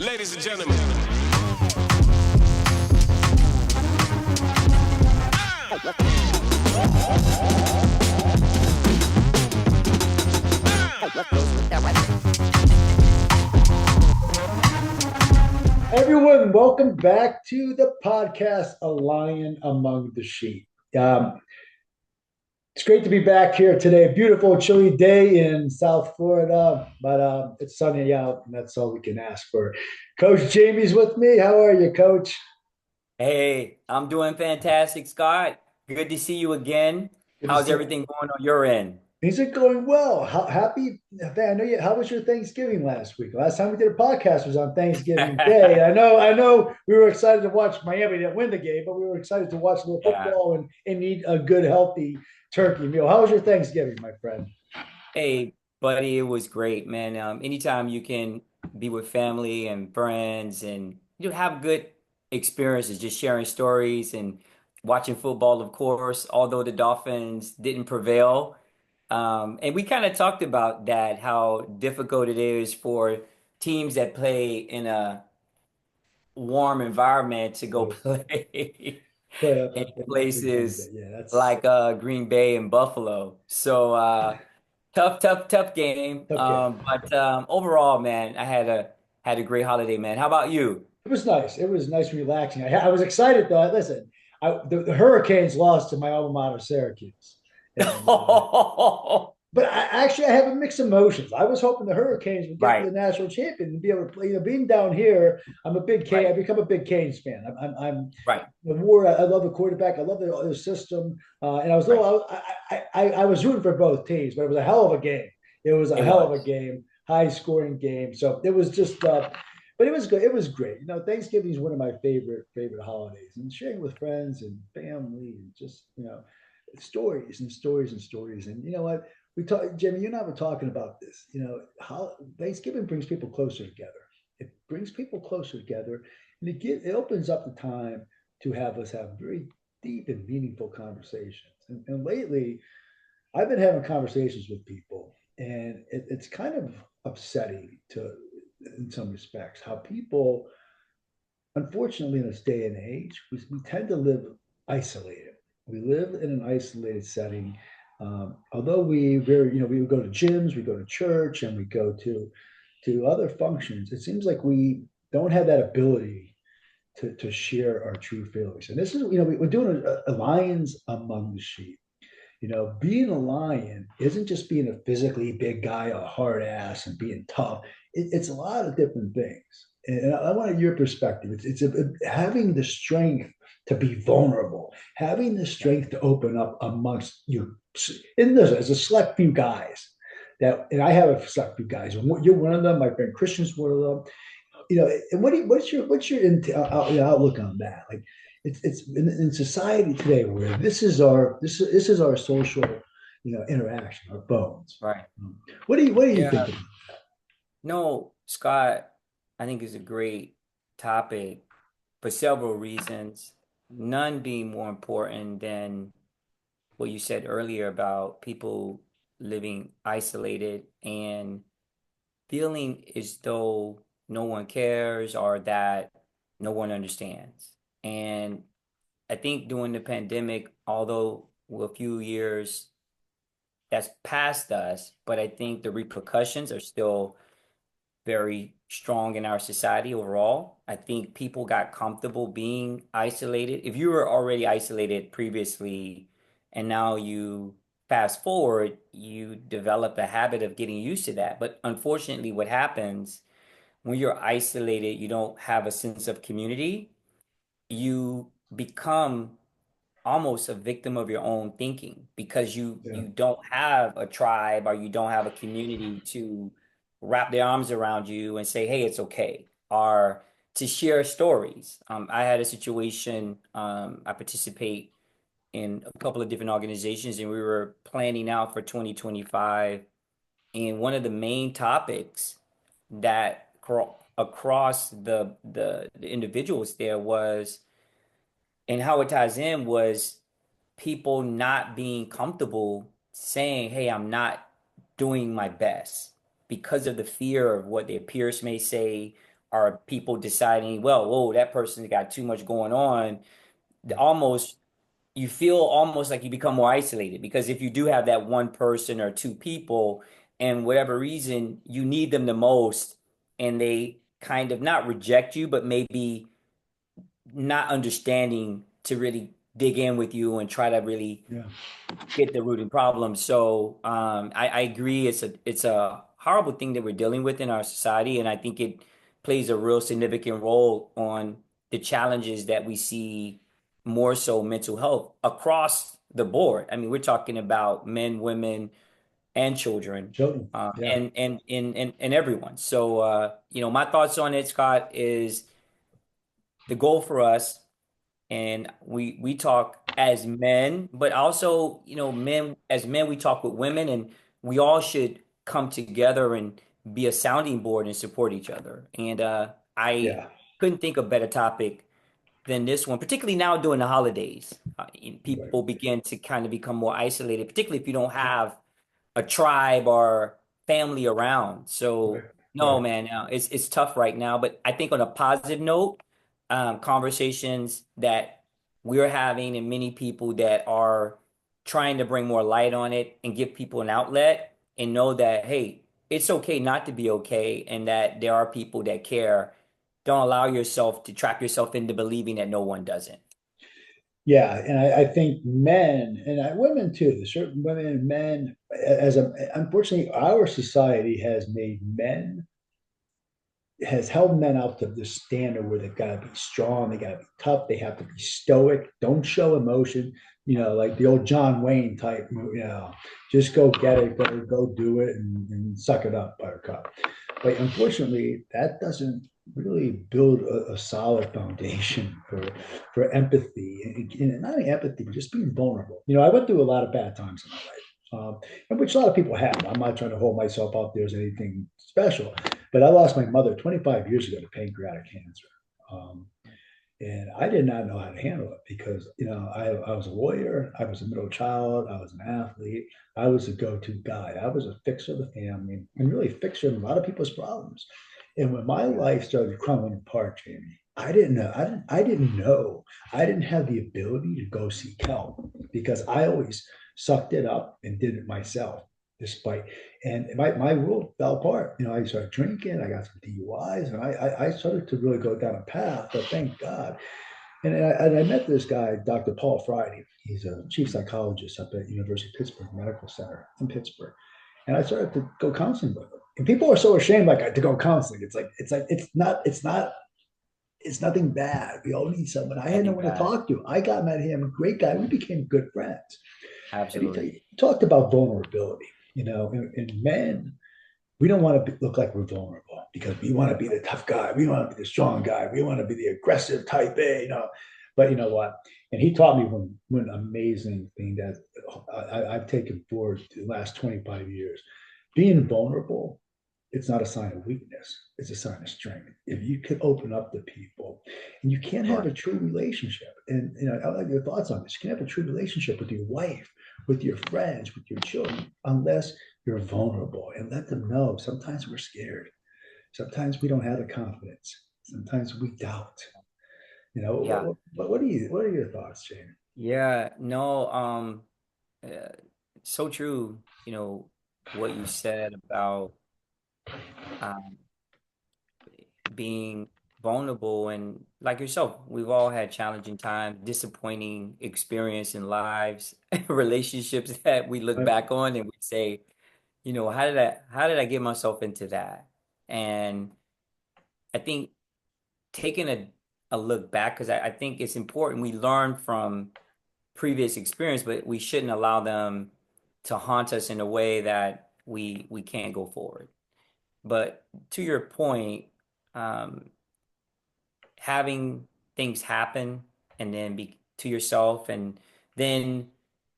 Ladies and gentlemen, Everyone, welcome back to the podcast, A Lion Among the Sheep. Um, it's great to be back here today. Beautiful, chilly day in South Florida, but it's sunny out, and that's all we can ask for. Coach Jamie's with me. How are you, Coach? Hey, I'm doing fantastic, Scott. Good to see you again. Good to How's see you. everything going on your end? Things are going well. Happy, I know you. How was your Thanksgiving last week? Last time we did a podcast was on Thanksgiving Day. I know. We were excited to watch Miami didn't win the game, but we were excited to watch a little Yeah. football and eat a good, healthy turkey meal. How was your Thanksgiving, my friend? Hey, buddy, it was great, man. Anytime you can be with family and friends and you have good experiences, just sharing stories and watching football, of course, although the Dolphins didn't prevail. And we kind of talked about that, how difficult it is for teams that play in a warm environment to go Yes. play Play in up in Green Bay. places Yeah, that's like Green Bay and Buffalo. So tough game. okay. But overall, man, I had a great holiday, man. How about you? It was nice. It was nice, relaxing. I was excited though. Listen, the Hurricanes lost to my alma mater, Syracuse, and but I have a mixed emotions. I was hoping the Hurricanes would get to the Right, national champion and be able to play. Being down here, I'm a big K. right, I become a big Canes fan. I'm right, the war. I love the quarterback. I love the system. And I was a right. little. I was rooting for both teams, but it was a hell of a game. It was a It hell of a was. game, high scoring game. So it was just. But it was good. It was great. Thanksgiving is one of my favorite holidays, and sharing with friends and family, and just stories and stories and stories. And you know what? We talk, Jimmy. You and I were talking about this. How Thanksgiving brings people closer together. It brings people closer together, and it opens up the time to have us have very deep and meaningful conversations. And lately, I've been having conversations with people, and it's kind of upsetting to, in some respects, how people, unfortunately, in this day and age, we tend to live isolated. We live in an isolated setting. Although we go to gyms, we go to church, and we go to other functions. It seems like we don't have that ability to share our true feelings. And this is, we're doing a lions among the sheep. Being a lion isn't just being a physically big guy, a hard ass, and being tough. It's a lot of different things. And I wanted your perspective. Having the strength to be vulnerable, having the strength to open up amongst you. And there's a select few guys and I have a select few guys. And you're one of them. My friend Christian's one of them. And what's your outlook on that? Like, it's in society today where this is our social, interaction, our phones. Right. What do you Yeah. think about No, Scott, I think it's a great topic for several reasons. None being more important than what you said earlier about people living isolated and feeling as though no one cares or that no one understands. And I think during the pandemic, although we're a few years that's past us, but I think the repercussions are still very strong in our society overall. I think people got comfortable being isolated. If you were already isolated previously and now you fast forward, you develop a habit of getting used to that. But unfortunately, what happens when you're isolated, you don't have a sense of community, you become almost a victim of your own thinking because you it? Yeah, you don't have a tribe or you don't have a community to wrap their arms around you and say, hey, it's okay, or to share stories. I had a situation, I participate in a couple of different organizations and we were planning out for 2025. And one of the main topics that across the individuals there was, and how it ties in was people not being comfortable saying, hey, I'm not doing my best because of the fear of what their peers may say are people deciding, well, whoa, that person's got too much going on. Almost you feel almost like you become more isolated because if you do have that one person or two people, and whatever reason you need them the most, and they kind of not reject you, but maybe not understanding to really dig in with you and try to really Yeah. get the rooting problem. So I agree. It's a horrible thing that we're dealing with in our society, and I think it plays a real significant role on the challenges that we see more so mental health across the board. I mean, we're talking about men, women, and children, Children. Yeah. and everyone. So my thoughts on it, Scott, is the goal for us and we talk as men, but also, men as men, we talk with women, and we all should come together and be a sounding board and support each other. And I Yeah. couldn't think of a better topic than this one, particularly now during the holidays. Right. People begin to kind of become more isolated, particularly if you don't have a tribe or family around. Right. So no, Right. man, it's tough right now. But I think on a positive note, conversations that we're having and many people that are trying to bring more light on it and give people an outlet and know that hey, it's okay not to be okay, and that there are people that care. Don't allow yourself to trap yourself into believing that no one doesn't. Yeah, and I think men and women too, certain women and men, as a unfortunately, our society has made men has held men up to this standard where they've got to be strong, they got to be tough, they have to be stoic, don't show emotion, like the old John Wayne type, just go get it, go do it, and suck it up, buttercup. But unfortunately, that doesn't really build a solid foundation for empathy and not only empathy, but just being vulnerable. I went through a lot of bad times in my life. And which a lot of people have. I'm not trying to hold myself up there as anything special, but I lost my mother 25 years ago to pancreatic cancer. Um, and I did not know how to handle it because, I was a lawyer, I was a middle child, I was an athlete, I was a go to guy, I was a fixer of the family and really fixing a lot of people's problems. And when my Yeah. life started crumbling apart, Jamie, I didn't know. I didn't know. I didn't have the ability to go seek help because I always sucked it up and did it myself, despite and my world fell apart. I started drinking, I got some DUIs, and I started to really go down a path, but thank God. And I met this guy, Dr. Paul Friday. He's a chief psychologist up at University of Pittsburgh Medical Center in Pittsburgh. And I started to go counseling with him. And people are so ashamed like to go counseling. It's nothing bad. We all need someone. I had no Nothing one to bad. talk to. I got met him, great guy. We became good friends. And Absolutely. he talked about vulnerability, and men, we don't want to look like we're vulnerable because we want to be the tough guy. We want to be the strong guy. We want to be the aggressive type A. But you know what? And he taught me one amazing thing that I've taken forward the last 25 years. Being vulnerable, it's not a sign of weakness. It's a sign of strength. If you can open up to people, and you can't have Sure. a true relationship, and I like your thoughts on this. You can have a true relationship with your wife, with your friends, with your children, unless you're vulnerable and let them know. Sometimes we're scared. Sometimes we don't have the confidence. Sometimes we doubt. Yeah. What are your thoughts, Shane? Yeah. No, uh, so true, what you said about um, being vulnerable and like yourself, we've all had challenging times, disappointing experience in lives, relationships that we look Right? back on and we say, how did I get myself into that? And I think taking a look back, because I think it's important we learn from previous experience, but we shouldn't allow them to haunt us in a way that we can't go forward. But to your point, um, having things happen and then be to yourself and then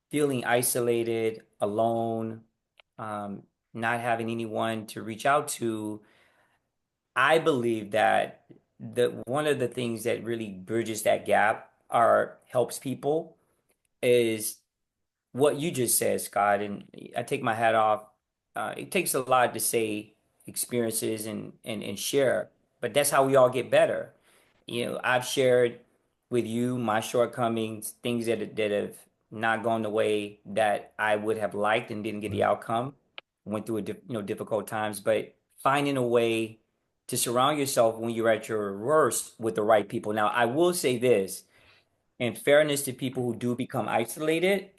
feeling isolated, alone, um, not having anyone to reach out to, I believe that the one of the things that really bridges that gap or helps people is what you just said, Scott, and I take my hat off. It takes a lot to say experiences and share, but that's how we all get better. I've shared with you my shortcomings, things that have not gone the way that I would have liked and didn't get the Right. outcome. Went through difficult times, but finding a way to surround yourself when you're at your worst with the right people. Now, I will say this, in fairness to people who do become isolated,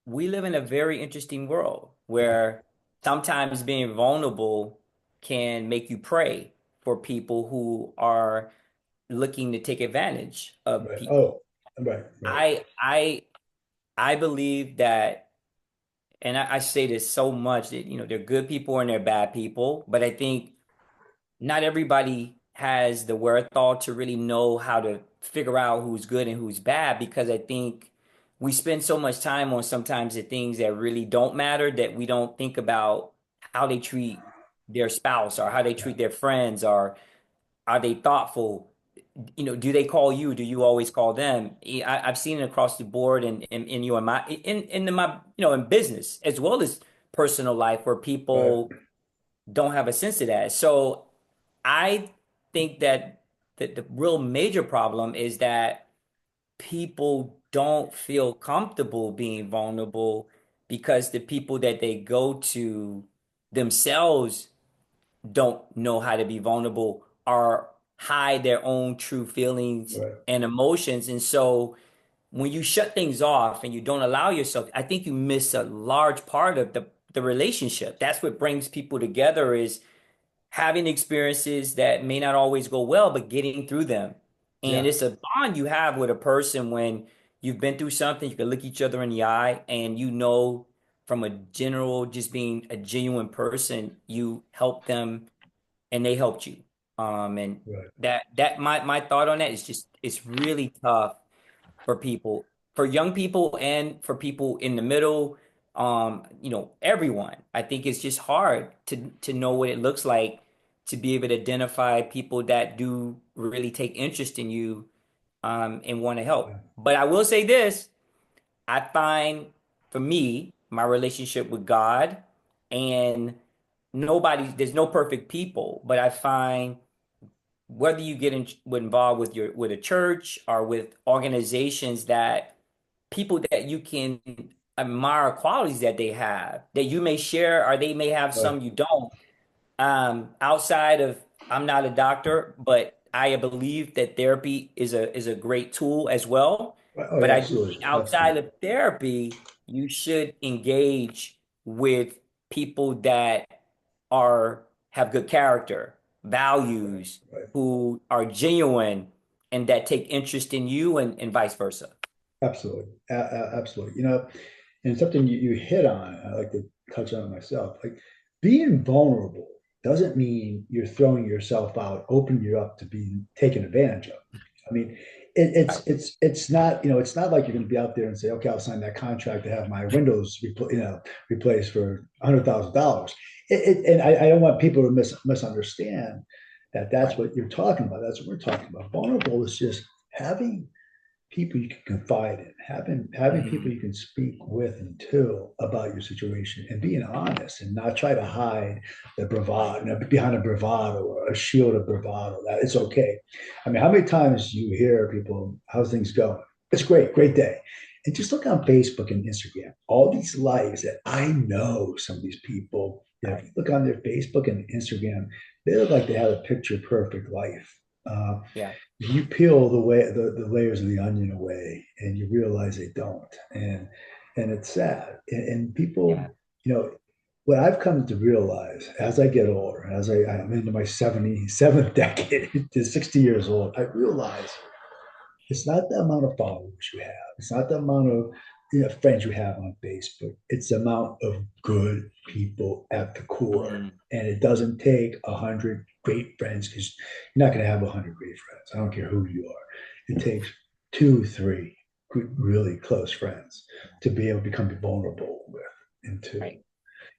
we live in a very interesting world Right. where sometimes being vulnerable can make you pray for people who are looking to take advantage of Right. people. Oh, right. Right. I believe that, and I say this so much that they're good people and they're bad people, but I think not everybody has the wherewithal to really know how to figure out who's good and who's bad, because I think we spend so much time on sometimes the things that really don't matter, that we don't think about how they treat their spouse or how they Yeah. treat their friends, or are they thoughtful? Do they call you? Do you always call them? I've seen it across the board in you and my in my in business as well as personal life, where Right. people don't have a sense of that. So I think that the real major problem is that people don't feel comfortable being vulnerable because the people that they go to themselves don't know how to be vulnerable or hide their own true feelings Right. and emotions. And so when you shut things off and you don't allow yourself, I think you miss a large part of the relationship. That's what brings people together, is having experiences that may not always go well, but getting through them. And Yeah. it's a bond you have with a person when you've been through something. You can look each other in the eye, and from a general, just being a genuine person, you help them and they helped you. And Right. that my thought on that is just it's really tough for people, for young people and for people in the middle. Everyone. I think it's just hard to know what it looks like to be able to identify people that do really take interest in you, and want to Yeah. help. But I will say this, I find for me, my relationship with God, and there's no perfect people, but I find whether you involved with a church or with organizations, that people that you can admire qualities that they have that you may share, or they may have Right. some you don't. Outside of, I'm not a doctor, but I believe that therapy is a great tool as well. Right. Oh, But yeah. I do think Absolutely. outside Absolutely. of therapy, you should engage with people that are have good character, Right. values, Right. who are genuine and that take interest in you, and vice versa. Absolutely. Absolutely. And something you hit on, I like to touch on myself. Like being vulnerable doesn't mean you're throwing yourself out, opening you up to be taken advantage of. I mean, Right. it's not it's not like you're going to be out there and say, okay, I'll sign that contract to have my windows replaced for $100,000. And I don't want people to misunderstand that that's Right. what you're talking about. That's what we're talking about. Vulnerable is just having people you can confide in, having people Mhm. you can speak with and to about your situation, and being honest and not try to hide the bravado, behind a bravado or a shield of bravado. That it's okay. I mean, how many times you hear people, how's things going? It's great, great day. And just look on Facebook and Instagram, all these lives that I know some of these people, if Right. you look on their Facebook and Instagram, they look like they have a picture perfect life. Yeah. You peel the layers of the onion away and you realize they don't, and it's sad, and Yeah. people, what I've come to realize as I get older, I'm into my 77th decade to 60 years old, I realize it's not the amount of followers you have. It's not the amount of friends you have on Facebook. It's the amount of good people at the core. Mhm. And it doesn't take 100 great friends, because you're not going to have 100 great friends. I don't care who you are. It takes two, three good, really close friends to be able to become vulnerable with and to. Right.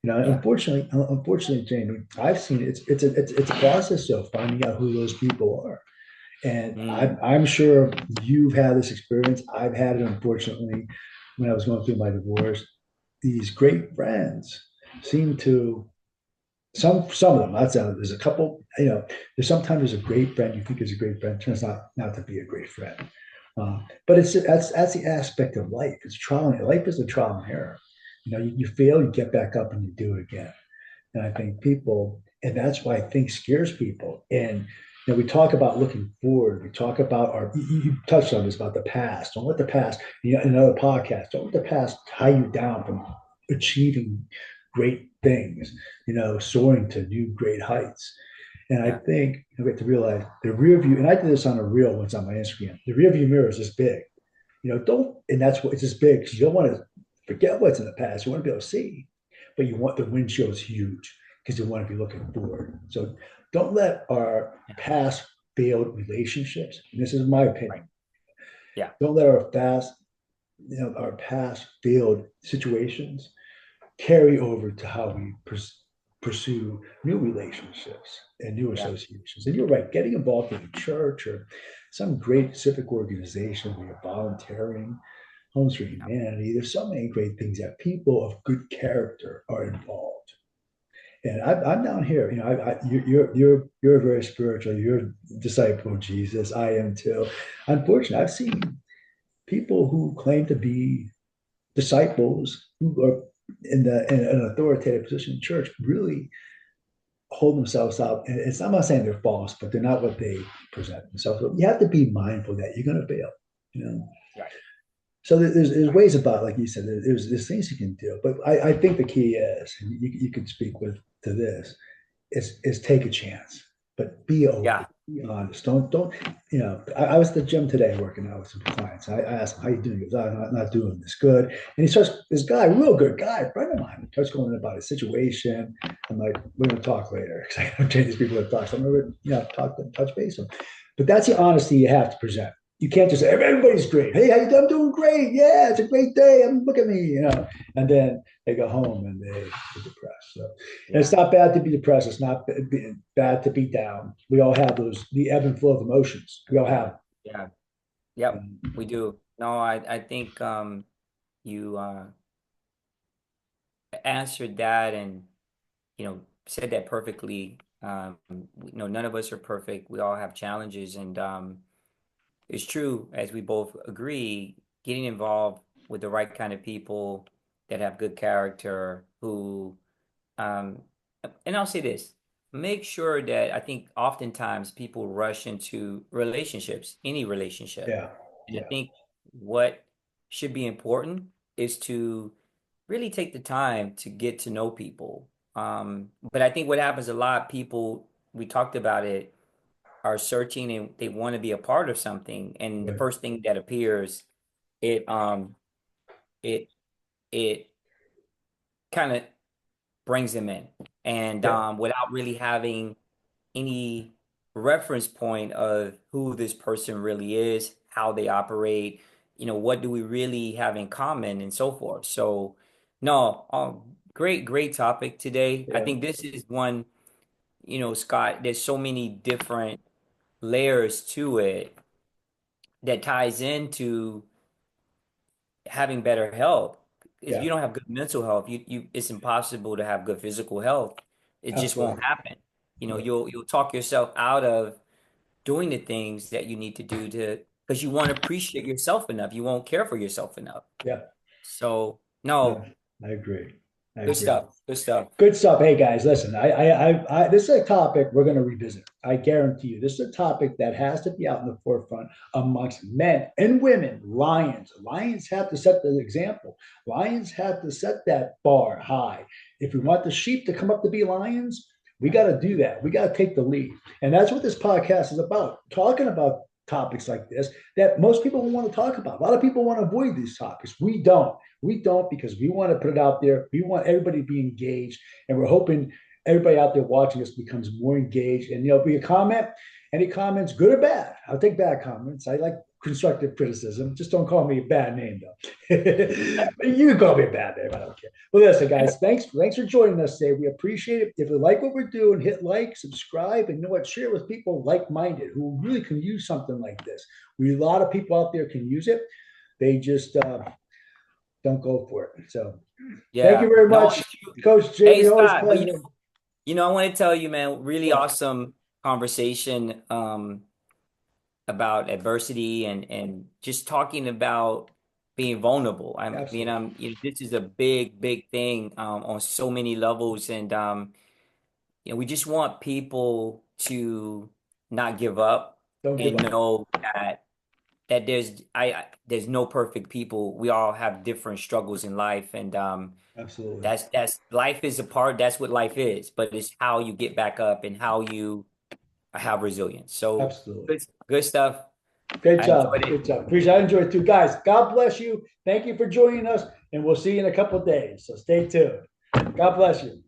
Yeah. Unfortunately, Jamie, I've seen it. It's a process of finding out who those people are, and Mm. I'm sure you've had this experience. I've had it, unfortunately, when I was going through my divorce. These great friends seem to, some of them, not some, there's a couple, there's sometimes there's a great friend you think is a great friend turns out not to be a great friend. But that's the aspect of life. It's trial. Life is a trial and error. You fail, you get back up, and you do it again. And I think people, and that's why I think scares people. And we talk about looking forward. We talk about you touched on this about the past. Don't let the past, in another podcast, don't let the past tie you down from achieving great things, soaring to new great heights. And I Yeah, think we have to realize the rear view, and I did this on a reel once on my Instagram. The rear view mirror is this big. Don't, and that's what it's this big because you don't want to forget what's in the past. You want to be able to see, but you want the windshield is huge because you want to be looking forward. So don't let our yeah, past failed relationships, and this is my right. opinion, Yeah, don't let our past failed situations carry over to how we pursue new relationships and new yeah, associations. And you're right, getting involved in a church or some great civic organization where you're volunteering, Homes for yeah, Humanity. There's so many great things that people of good character are involved. And I'm down here. You're very spiritual. You're a disciple of Jesus. I am too. Unfortunately, I've seen people who claim to be disciples who are in an authoritative position in church really hold themselves up. And I'm not saying they're false, but they're not what they present themselves. So you have to be mindful that you're going to fail. You know, right, so there's right. ways about, like you said, there's things you can do. But I think the key is, and you can speak with to this, is take a chance, but be open, Yeah, be honest. Don't I was at the gym today working out with some clients. I asked him, how you doing? He goes, I'm not doing this good. And he starts, this guy, real good guy, a friend of mine, starts going about his situation. I'm like, we're gonna talk later because I don't train these people to talk. So I'm gonna, talk to touch base with them. But that's the honesty you have to present. You can't just say everybody's great. Hey, how you doing? I'm doing great. Yeah, it's a great day. Look at me, and then they go home and they're depressed. So and it's yeah, not bad to be depressed. It's not bad to be down. We all have the ebb and flow of emotions. We all have yeah. Yep, them. we do. No, I think you answered that and said that perfectly. None of us are perfect. We all have challenges, and it's true, as we both agree, getting involved with the right kind of people that have good character, who, um, and I'll say this, make sure that I think oftentimes people rush into relationships, any relationship. Yeah, And I yeah, think what should be important is to really take the time to get to know people. But I think what happens a lot, people, we talked about it, are searching and they want to be a part of something, and the right. first thing that appears, it it it kind of brings them in, and Yeah, without really having any reference point of who this person really is, how they operate, what do we really have in common, and so forth. So, no, great topic today. I yeah, think this is one, Scott, there's so many different layers to it that ties into having better health. If yeah. you don't have good mental health, it's impossible to have good physical health. It just won't Absolutely. happen. Right. You'll talk yourself out of doing the things that you need to do to because you won't appreciate yourself enough. You won't care for yourself enough. Yeah. So No, no, I agree. I good agree. stuff. Good stuff. Good stuff. Hey guys, listen. This is a topic we're going to revisit. I guarantee you, this is a topic that has to be out in the forefront amongst men and women. Lions have to set the example. Lions have to set that bar high. If we want the sheep to come up to be lions, we got to do that. We got to take the lead, and that's what this podcast is about. Talking about topics like this that most people don't want to talk about. A lot of people want to avoid these topics. We don't. We don't because we want to put it out there. We want everybody to be engaged, and we're hoping everybody out there watching us becomes more engaged. And be a comment. Any comments, good or bad? I'll take bad comments. I like constructive criticism. Just don't call me a bad name, though. You can call me a bad name. I don't care. Well, listen, guys, thanks for joining us today. We appreciate it. If you like what we're doing, hit like, subscribe, and share with people like-minded who really can use something like this. A lot of people out there can use it. They just don't go for it. So thank you Yeah. very No, much, it's true. Coach Hey, Jamie. Always a Scott, but pleasure. I want to tell you, man, really What? awesome conversation about adversity and just talking about being vulnerable. Absolutely. This is a big thing on so many levels, and we just want people to not give up Don't give and up. know that there's no perfect people. We all have different struggles in life, and Absolutely. that's life is a part. That's what life is, but it's how you get back up and how you have resilience. So Absolutely. good stuff. Great I job. enjoyed it. Good job. Appreciate I enjoyed it too. Guys, God bless you. Thank you for joining us, and we'll see you in a couple of days. So stay tuned. God bless you.